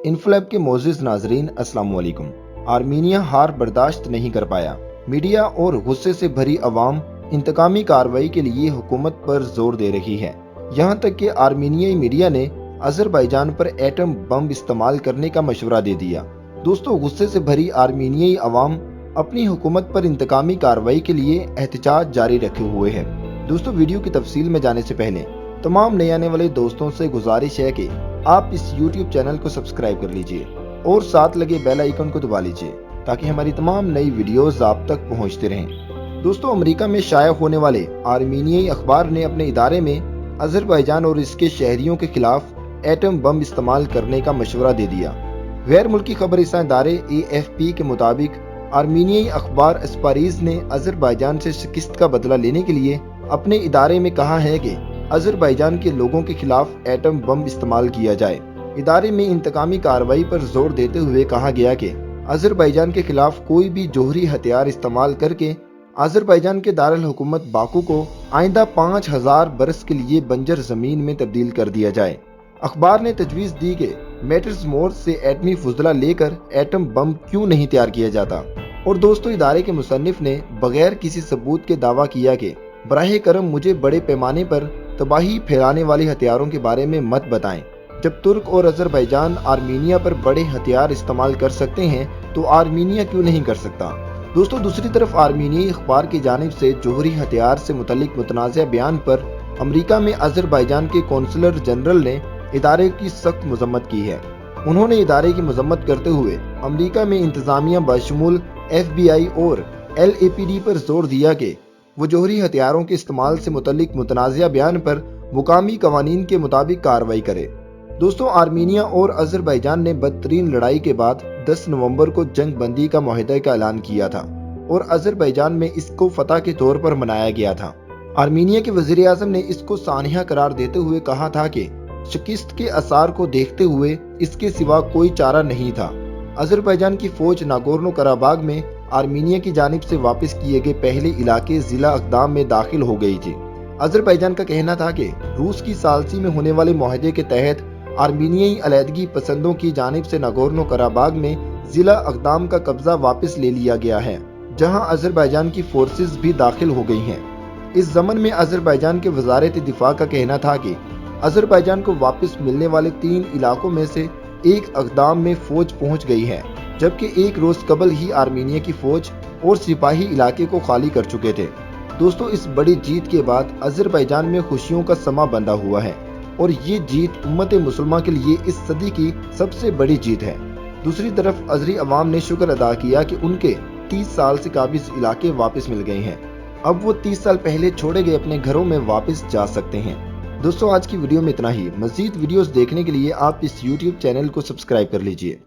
इनफलैब के मोअज़्ज़िज़ नाज़रीन अस्सलाम वालेकुम। आर्मीनिया हार बर्दाश्त नहीं कर पाया। मीडिया और गुस्से से भरी आवाम इंतकामी कार्रवाई के लिए हुकूमत पर जोर दे रही है। यहाँ तक कि आर्मीनियाई मीडिया ने अज़रबैजान पर एटम बम इस्तेमाल करने का मशवरा दे दिया। दोस्तों, गुस्से से भरी आर्मीनियाई आवाम अपनी हुकूमत पर इंतकामी कार्रवाई के लिए एहतजाज जारी रखे हुए है। दोस्तों, वीडियो की तफसील में जाने से पहले तमाम नए आने वाले दोस्तों से गुजारिश है कि आप इस YouTube चैनल को सब्सक्राइब कर लीजिए और साथ लगे बेल आइकन को दबा लीजिए ताकि हमारी तमाम नई वीडियोस आप तक पहुंचते रहें। दोस्तों, अमेरिका में शाया होने वाले आर्मीनियाई अखबार ने अपने इदारे में अज़रबैजान और इसके शहरियों के खिलाफ एटम बम इस्तेमाल करने का मशवरा दे दिया। गैर मुल्की खबरसां इदारे AFP के मुताबिक आर्मीनियाई अखबार अस्पारीज ने अज़रबैजान से शिकस्त का बदला लेने के लिए अपने इदारे में कहा है कि अज़रबैजान के लोगों के खिलाफ एटम बम इस्तेमाल किया जाए। इदारे में इंतकामी कार्रवाई पर जोर देते हुए कहा गया कि अज़रबैजान के खिलाफ कोई भी जोहरी हथियार इस्तेमाल करके अज़रबैजान के दारुल हुकूमत बाकू को आइंदा 5000 बरस के लिए बंजर जमीन में तब्दील कर दिया जाए। अखबार ने तजवीज़ दी कि मैटर्स मोर्स से एटमी फुजला लेकर एटम बम क्यों नहीं तैयार किया जाता। और दोस्तों, इदारे के मुसन्निफ ने बगैर किसी सबूत के दावा किया कि बराह करम मुझे बड़े पैमाने पर तबाही फैलाने वाले हथियारों के बारे में मत बताएं। जब तुर्क और अज़रबैजान आर्मीनिया पर बड़े हथियार इस्तेमाल कर सकते हैं तो आर्मीनिया क्यों नहीं कर सकता। दोस्तों, दूसरी तरफ आर्मीनियाई अखबार की जानिब से जोहरी हथियार से मुतल्लिक मुतनाज़ा बयान पर अमेरिका में अज़रबैजान के कौंसलर जनरल ने इदारे की सख्त मजम्मत की है। उन्होंने इदारे की मजम्मत करते हुए अमेरिका में इंतजामिया बशमूल FBI और LAPD पर जोर दिया कि वो जोहरी हथियारों के इस्तेमाल से मुतल्लिक मुतनाज़ा बयान पर मुकामी कवानीन के मुताबिक कार्रवाई करे। दोस्तों, आर्मीनिया और अज़रबैजान ने बदतरीन लड़ाई के बाद 10 नवंबर को जंग बंदी का मुआहदा का ऐलान किया था और अज़रबैजान में इसको फतह के तौर पर मनाया गया था। आर्मीनिया के वज़ीर आज़म ने इसको सानिया करार देते हुए कहा था कि शिकस्त के आसार को देखते हुए इसके सिवा कोई चारा नहीं था। अज़रबैजान की फौज नागोर्नो कराबाग में आर्मीनिया की जानिब से वापस किए गए पहले इलाके जिला अक़दाम में दाखिल हो गई थी। अज़रबैजान का कहना था कि रूस की सालसी में होने वाले मुआहदे के तहत आर्मीनियाई अलहदगी पसंदों की जानिब से नागोर्नो कराबाग में जिला अक़दाम का कब्जा वापस ले लिया गया है, जहां अज़रबैजान की फोर्सेस भी दाखिल हो गई हैं। इस ज़मन में अज़रबैजान के वज़ारत दिफा का कहना था कि अज़रबैजान को वापस मिलने वाले 3 इलाकों में से एक अक़दाम में फौज पहुंच गई है, जबकि एक रोज कबल ही आर्मीनिया की फौज और सिपाही इलाके को खाली कर चुके थे। दोस्तों, इस बड़ी जीत के बाद अज़रबैजान में खुशियों का समा बंधा हुआ है और ये जीत उम्मत मुसलमान के लिए इस सदी की सबसे बड़ी जीत है। दूसरी तरफ अज़री अवाम ने शुक्र अदा किया कि उनके 30 साल से काबिज इलाके वापस मिल गए हैं। अब वो 30 साल पहले छोड़े गए अपने घरों में वापस जा सकते हैं। दोस्तों, आज की वीडियो में इतना ही। मज़ीद वीडियोस देखने के लिए आप इस YouTube चैनल को सब्सक्राइब कर लीजिए।